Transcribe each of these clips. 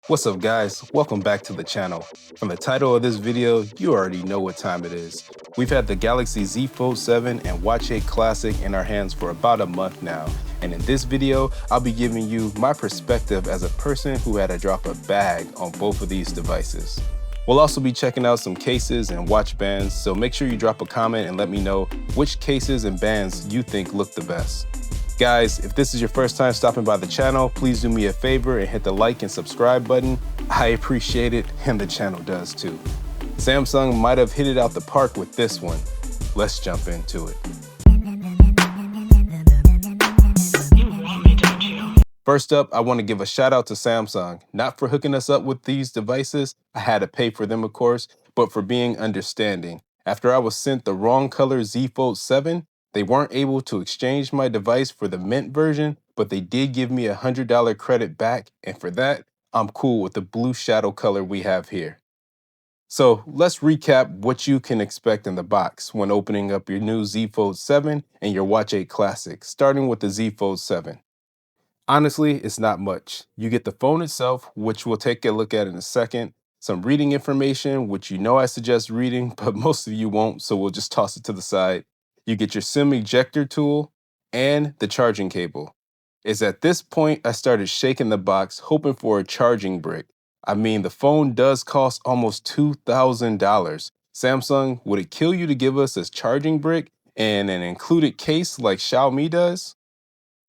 What's up guys, welcome back to the channel. From the title of this video, you already know what time it is. We've had the Galaxy Z Fold 7 and Watch 8 Classic in our hands for about a month now. And in this video, I'll be giving you my perspective as a person who had to drop a bag on both of these devices. We'll also be checking out some cases and watch bands, so make sure you drop a comment and let me know which cases and bands you think look the best. Guys, if this is your first time stopping by the channel, please do me a favor and hit the like and subscribe button. I appreciate it, and the channel does too. Samsung might have hit it out the park with this one. Let's jump into it. First up, I want to give a shout out to Samsung, not for hooking us up with these devices, I had to pay for them of course, but for being understanding. After I was sent the wrong color Z Fold 7, they weren't able to exchange my device for the mint version, but they did give me a $100 credit back, and for that, I'm cool with the blue shadow color we have here. So let's recap what you can expect in the box when opening up your new Z Fold 7 and your Watch 8 Classic, starting with the Z Fold 7. Honestly, it's not much. You get the phone itself, which we'll take a look at in a second, some reading information, which you know I suggest reading, but most of you won't, so we'll just toss it to the side. You get your SIM ejector tool and the charging cable. It's at this point I started shaking the box, hoping for a charging brick. I mean, the phone does cost almost $2,000. Samsung, would it kill you to give us a charging brick and an included case like Xiaomi does?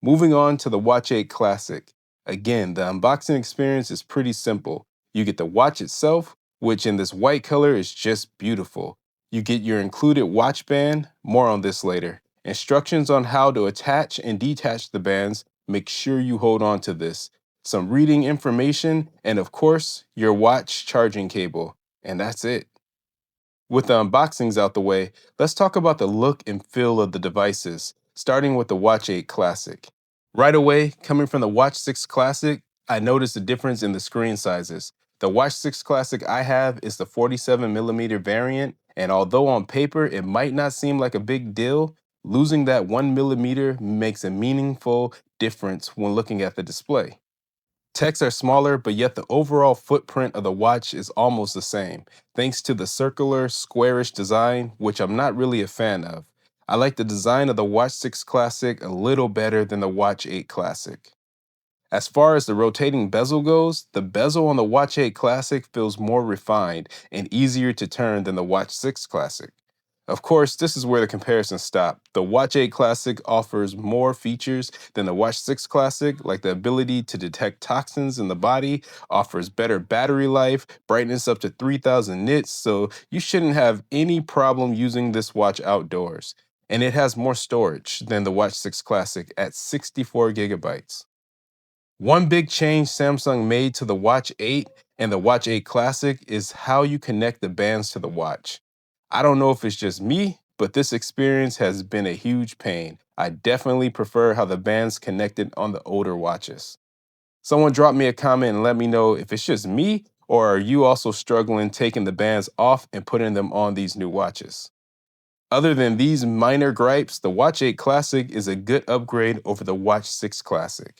Moving on to the Watch 8 Classic. Again, the unboxing experience is pretty simple. You get the watch itself, which in this white color is just beautiful. You get your included watch band, more on this later. Instructions on how to attach and detach the bands, make sure you hold on to this. Some reading information, and of course, your watch charging cable. And that's it. With the unboxings out the way, let's talk about the look and feel of the devices, starting with the Watch 8 Classic. Right away, coming from the Watch 6 Classic, I noticed a difference in the screen sizes. The Watch 6 Classic I have is the 47mm variant, and although on paper it might not seem like a big deal, losing that 1mm makes a meaningful difference when looking at the display. Texts are smaller, but yet the overall footprint of the watch is almost the same, thanks to the circular, squarish design, which I'm not really a fan of. I like the design of the Watch 6 Classic a little better than the Watch 8 Classic. As far as the rotating bezel goes, the bezel on the Watch 8 Classic feels more refined and easier to turn than the Watch 6 Classic. Of course, this is where the comparisons stop. The Watch 8 Classic offers more features than the Watch 6 Classic, like the ability to detect toxins in the body, offers better battery life, brightness up to 3000 nits, so you shouldn't have any problem using this watch outdoors. And it has more storage than the Watch 6 Classic at 64 gigabytes. One big change Samsung made to the Watch 8 and the Watch 8 Classic is how you connect the bands to the watch. I don't know if it's just me, but this experience has been a huge pain. I definitely prefer how the bands connected on the older watches. Someone drop me a comment and let me know if it's just me, or are you also struggling taking the bands off and putting them on these new watches? Other than these minor gripes, the Watch 8 Classic is a good upgrade over the Watch 6 Classic.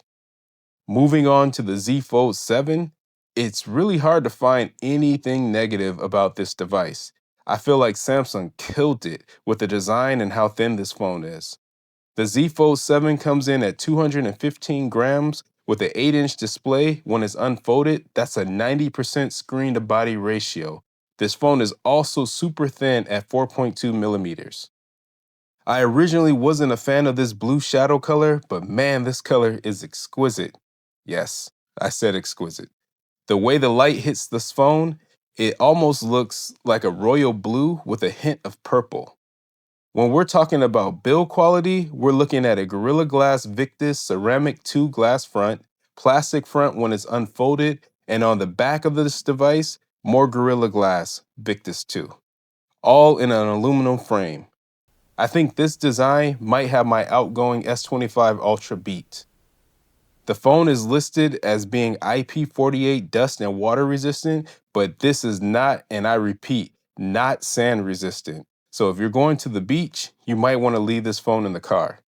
Moving on to the Z Fold 7, it's really hard to find anything negative about this device. I feel like Samsung killed it with the design and how thin this phone is. The Z Fold 7 comes in at 215 grams with an 8-inch display. When it's unfolded, that's a 90% screen to body ratio. This phone is also super thin at 4.2 millimeters. I originally wasn't a fan of this blue shadow color, but man, this color is exquisite. Yes, I said exquisite. The way the light hits this phone, it almost looks like a royal blue with a hint of purple. When we're talking about build quality, we're looking at a Gorilla Glass Victus Ceramic 2 glass front, plastic front when it's unfolded, and on the back of this device, more Gorilla Glass Victus 2, all in an aluminum frame. I think this design might have my outgoing S25 Ultra beat. The phone is listed as being IP48 dust and water resistant, but this is not, and I repeat, not sand resistant. So if you're going to the beach, you might want to leave this phone in the car.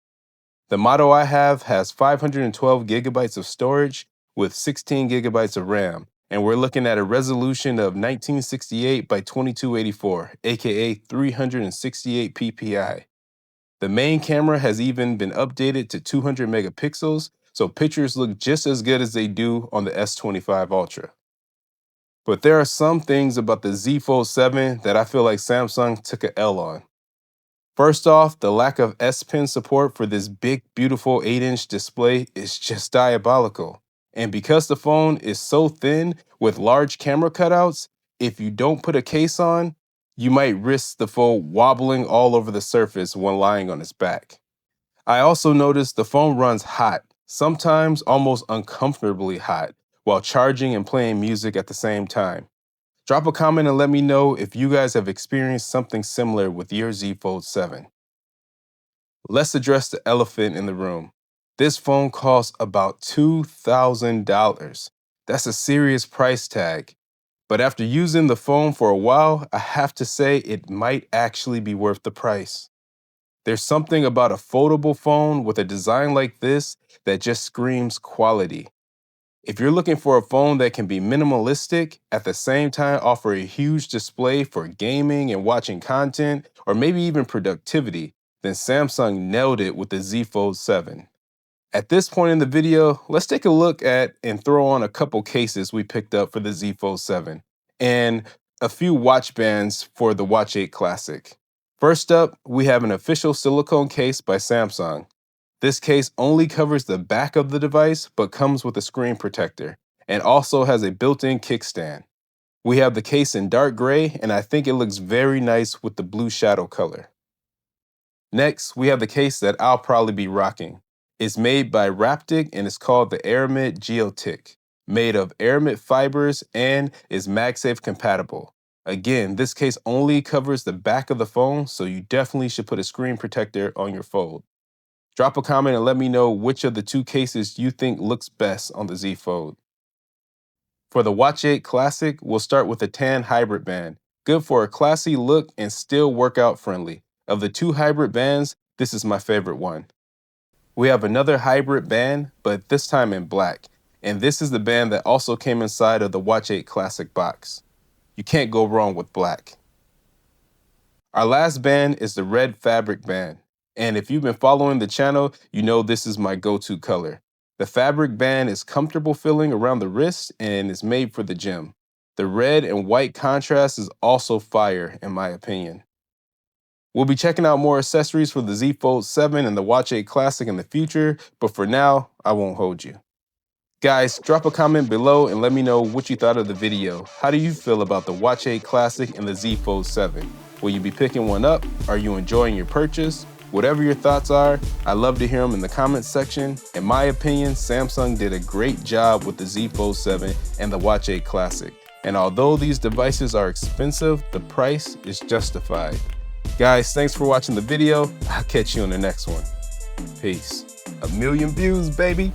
The model I have has 512 gigabytes of storage with 16 gigabytes of RAM, and we're looking at a resolution of 1968 by 2284, aka 368 ppi. The main camera has even been updated to 200 megapixels, so pictures look just as good as they do on the S25 Ultra. But there are some things about the Z Fold 7 that I feel like Samsung took a L on. First off, the lack of S Pen support for this big, beautiful 8-inch display is just diabolical. And because the phone is so thin with large camera cutouts, if you don't put a case on, you might risk the phone wobbling all over the surface when lying on its back. I also noticed the phone runs hot, sometimes almost uncomfortably hot, while charging and playing music at the same time. Drop a comment and let me know if you guys have experienced something similar with your Z Fold 7. Let's address the elephant in the room. This phone costs about $2,000. That's a serious price tag. But after using the phone for a while, I have to say it might actually be worth the price. There's something about a foldable phone with a design like this that just screams quality. If you're looking for a phone that can be minimalistic, at the same time offer a huge display for gaming and watching content, or maybe even productivity, then Samsung nailed it with the Z Fold 7. At this point in the video, let's take a look at and throw on a couple cases we picked up for the Z Fold 7, and a few watch bands for the Watch 8 Classic. First up, we have an official silicone case by Samsung. This case only covers the back of the device, but comes with a screen protector, and also has a built-in kickstand. We have the case in dark gray, and I think it looks very nice with the blue shadow color. Next, we have the case that I'll probably be rocking. It's made by Raptic and is called the Aramid Geotic, made of Aramid fibers and is MagSafe compatible. Again, this case only covers the back of the phone, so you definitely should put a screen protector on your Fold. Drop a comment and let me know which of the two cases you think looks best on the Z Fold. For the Watch 8 Classic, we'll start with the tan hybrid band. Good for a classy look and still workout friendly. Of the two hybrid bands, this is my favorite one. We have another hybrid band, but this time in black. And this is the band that also came inside of the Watch 8 Classic box. You can't go wrong with black. Our last band is the red fabric band. And if you've been following the channel, you know this is my go-to color. The fabric band is comfortable feeling around the wrist and is made for the gym. The red and white contrast is also fire, in my opinion. We'll be checking out more accessories for the Z Fold 7 and the Watch 8 Classic in the future, but for now, I won't hold you. Guys, drop a comment below and let me know what you thought of the video. How do you feel about the Watch 8 Classic and the Z Fold 7? Will you be picking one up? Are you enjoying your purchase? Whatever your thoughts are, I'd love to hear them in the comments section. In my opinion, Samsung did a great job with the Z Fold 7 and the Watch 8 Classic. And although these devices are expensive, the price is justified. Guys, thanks for watching the video. I'll catch you on the next one. Peace. 1 million views, baby.